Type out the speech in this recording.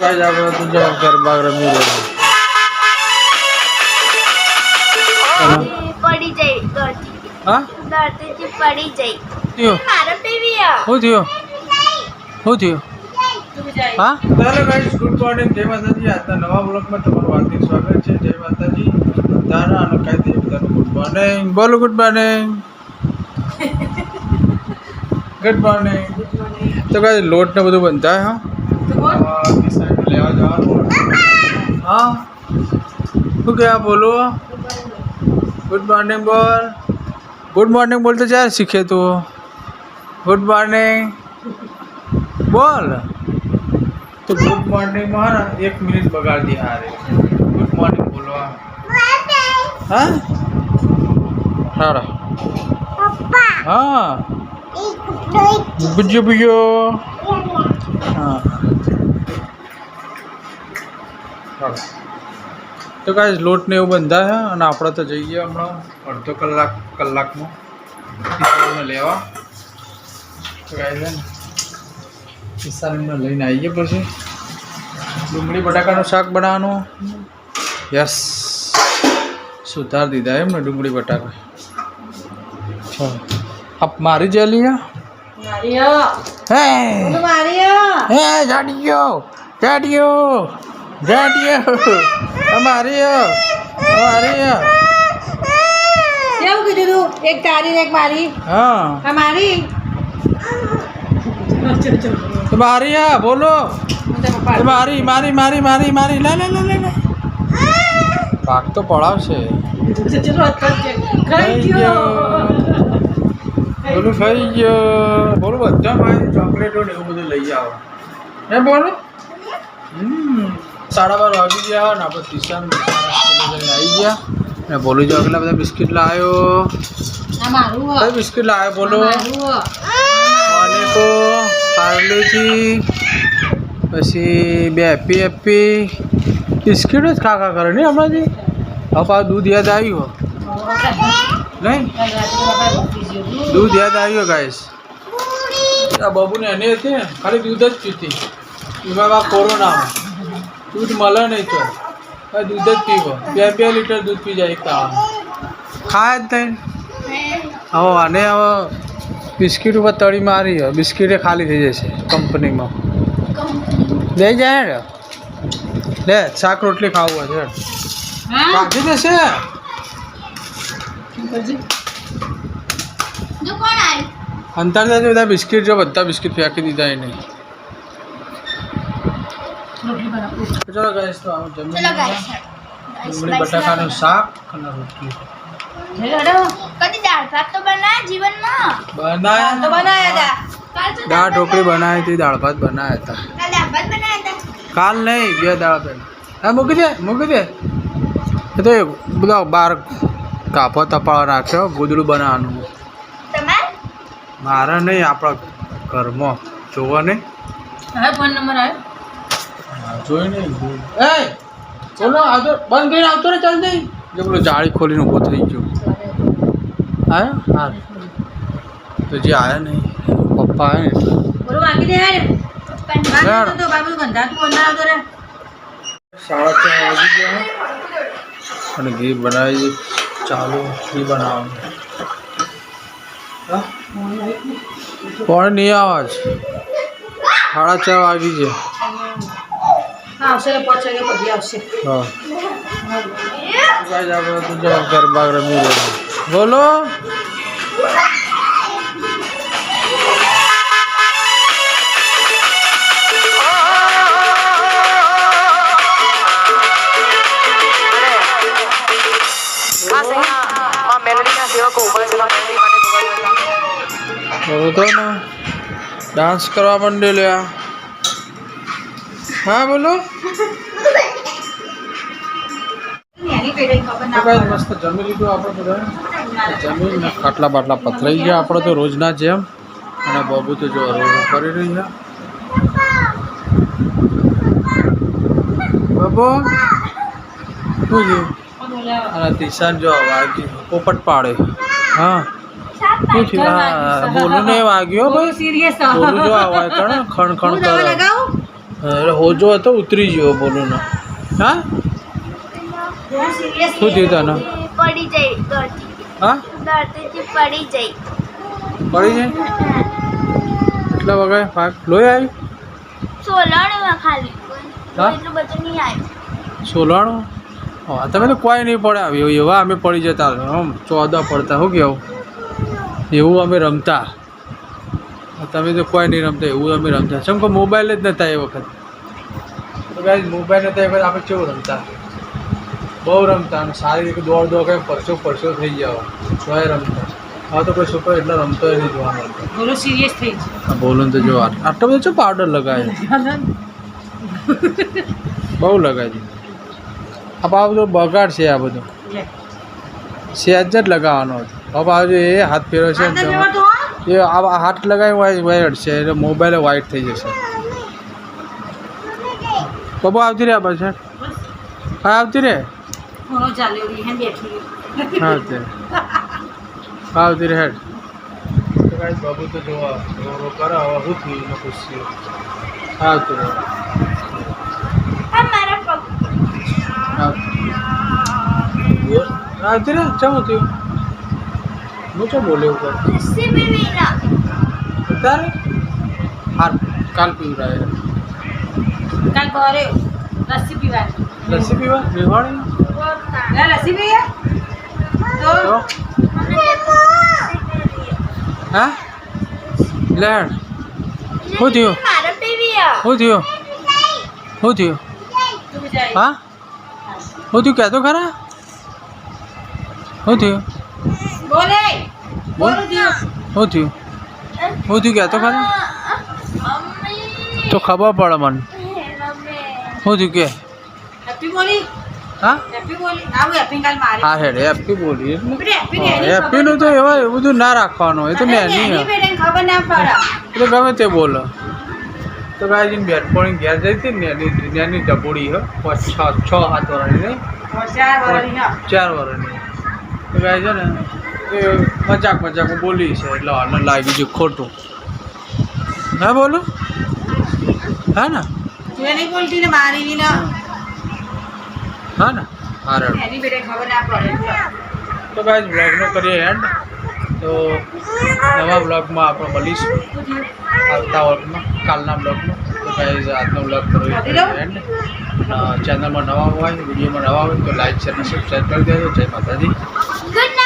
Guys आप तो जो गरबा रमी रहे પડી જાય હા દર્દથી પડી જાય થયો મારા પીવીયા હું થયો હા ચાલો ગાઈસ ગુડ મોર્નિંગ જય માતાજી આજના નવા બ્લોગમાં તમારું હાર્દિક સ્વાગત છે જય માતાજી તારા અને કાયદે બધાનું ગુડ મોર્નિંગ બોલો ગુડ મોર્નિંગ ગુડ મોર્નિંગ તો ગાઈસ લોટ ને બધું બંધાય હા કિસાન લેવા જવાનું હા શું क्या बोलो गुड मॉर्निंग बोल तो क्या सीखे तू गुड मॉर्निंग बोल तो गुड मॉर्निंग में है ना 1 मिनट बगाड़ दिया अरे गुड मॉर्निंग बोलो हाँ हाँ बुझो बुझो हाँ तो गाइस लोट ने એવું બંધા છે અને આપણે તો જઈએ હમણાં અડધો કલાકમાં કિસાનને લેવા તો ગાઈસ ને કિસાનને લઈને આવીએ પછી ડુંગળી બટાકાનું શાક બનાવવાનું યસ સુધાર દીધા એમ ને ડુંગળી બટાકા ચાલો આપ મારી જેલી હે હે જાડીઓ અમારી કેવું કીધું તું એક તારી ને એક મારી હા અમારી तुम्हारी है बोलो तुम्हारी मारी मारी मारी मारी ला ला ला ला भाग तो पड़ाव से બોલું ખાઈ ગયો બોલું બધા મારી ચોકલેટો ને એવું બધું લઈ આવો હે બોલો 12:30 વાગી ગયા ને આપણે કિસાન આવી ગયા ને બોલું જો આગલા બધા બિસ્કિટ લાવ્યો કઈ બિસ્કિટ લાવ્યો બોલો અને તો પાર્લેજી પછી બે હેપી બિસ્કિટ જ ખા કરે નહીં હમણાંથી હવે પાછું દૂધ યાદ આવ્યું નહીં દૂધ યાદ આવ્યો ગાઈસ આ બાબુને એની હતી ને ખાલી દૂધ જ પીતી એમાં કોરોનામાં દૂધ મળે નહીં તો દૂધ જ પીવો 2 લીટર દૂધ પી જાય એક તાળામાં ખાય જ નહીં હવે આને હવે બિસ્કિટ ઉપર તળી મારી બિસ્કિટે ખાલી થઈ જશે કંપનીમાં લઈ જાય ને લે શાક રોટલી ખાવું છે કાઢી દેશે અંતર બધા બિસ્કિટ જો બધા બિસ્કિટ ફેંકી દીધા એને ચલો ગાઈસ તો આમ જમીન ડુંગળી બટાકાનું શાક અને રોટલી કદી દાળ ભાત તો બનાયા જીવનમાં બનાયા દાળ ઢોકળી બનાવી હતી દાળ ભાત બનાવ્યા હતા દાળ ભાત બનાયા હતા કાલ નહીં 2 દાળ પહેલાં હા મૂકી દે એ તો બધા બાર કાપો તપાવા નાખ્યો ગોદડું બનાવવાનું તમાર મારે નહીં આપણા ઘરમાં જોવા નહીં ફોન નંબર આવ્યો જોઈ નહીં એ બોલો આવતો બંધ કરીને આવતો ને ચાલ જઈ જો પેલો જાળી ખોલીને ઊભો થઈ ગયો આવ્યો હા તો જે આવ્યા નહીં પપ્પા આવે ને બોલો બાકી દે યાર તો બાબુ ગંધા તું અંદર આવતો રે 4:30 વાગી ગયા અને ઘી બનાવી ચાલો ઘી બનાવવાનું કોણ નહીં આવાજ 4:30 વાગી છે આવશે 5 વાગે પછી આવશે હા ગાઈસ આપણે તો જો ગરબા રમી રહ્યા બોલો બોલો તો ને ડાન્સ કરવા માંડે લ્યા હા બોલો મસ્ત જમી લીધું આપણે બધા જમીન ખાટલા બાટલા પથરાઈ ગયા આપણે તો રોજના જેમ અને બાબુ તો જો રોજ કરી રહી છે બાબુ શું છે અને તિશાન જો વાગી પોપટ પાડે હા શું થયું હા બોલું ને વાગ્યો ભાઈ બોલું જો આવા ખણ ખણ ખણ કરે એટલે હોજો હતો ઉતરી ગયો બોલું ને હા સિરિયસ શું થયું તને પડી જઈ દોડતી હા દોડતીથી પડી જઈ પડી જાય એટલા વગર પાક લોહી આવ્યું સોલાણીમાં ખાલી હા? એટલું બધું નહીં આવ્યું સોલાણું હા તમે તો કોઈ નહીં પડે આવ્યું એવા અમે પડી જતા આમ 14 પડતા શું કેવું એવું અમે રમતા તમે તો કોઈ નહીં રમતા એવું અમે રમતા ચમ કે મોબાઈલ જ નહોતા એ વખત તો ગાઈસ મોબાઈલ નહોતા એ વખત આપણે કેવું રમતા બહુ રમતા અને સારી રીતે દોડ કંઈ પરસો થઈ જાવ તોય રમતા હવે તો કોઈ છોકરો એટલો રમતો નહીં જોવા મળતો બોલો સિરિયસ થઈ આ બોલું તો જો આટલો બધો શું પાવડર લગાવે બહુ લગાવી છે આ બધું બગાડ છે આ બધું સહેજ જ લગાવવાનો હતો હવે આજે એ હાથ ફેરવે છે એ આ હાથ લગાવી વાઈટ છે એટલે મોબાઈલ વાઈટ થઈ જશે બાબુ આવતી રે બસ હા આવતી રે આવતી રે હેડ બાબુ તો જોવા કરે હવે શું થયું ને ખુશી આવતી રે આ મારા પગ આવતી રે ચમ થયું હું શું બોલ્યો ઉપર લસ્સી પીવી ના તારે હાર કાલ પીવડાય કાલ ઘરે લસ્સી પીવાની લસ્સી પીવા પીવાણી લસ્સી પીએ તો તો હા લેડ શું થયું મારે પીવી શું થયું શું થયું તું જાય હા શું થયું કહેતો ખરા શું થયું બોલે બોલ બોલું થયું શું થયું શું થયું કહેતો ખરા તો ખબર પડે મને શું થયું કે હેપી બોલી હા હેપી બોલી આવું હેપી કાલ મારે હા હેડ હેપી બોલી એટલે બેટા હેપી ને હેપીનું તો એવા એવું બધું ના રાખવાનું એ તો એની નહીં બેટા ખબર ના પડે એટલે ગમે તે બોલો તો ગાયજીને બેટપોણી ઘેર જઈ હતી ને એની ડબોડી હો 6-7 વર્ષની નહીં 4 વર્ષની ના 4 વર્ષની તો ગાય છે ને એ મજાક બોલી છે એટલે આને લાગી ગયું ખોટું હા બોલું હા ને તું એ નહીં બોલતી ને મારી ની ના હા ને હા રેડ એની બેટા ખબર ના પડે તો ગાય બ્લોગનો કરીએ એન્ડ તો નવા બ્લોગમાં આપણે મળીશું આવતા વર્ગમાં કાલના બ્લોગમાં તો ગાઈઝ આજનો બ્લોગ કરો એન્ડ ચેનલમાં નવા હોય વિડીયોમાં નવા હોય તો લાઈક શેર અને સબસ્ક્રાઈબ કરી દેજો જય માતાજી ગુડ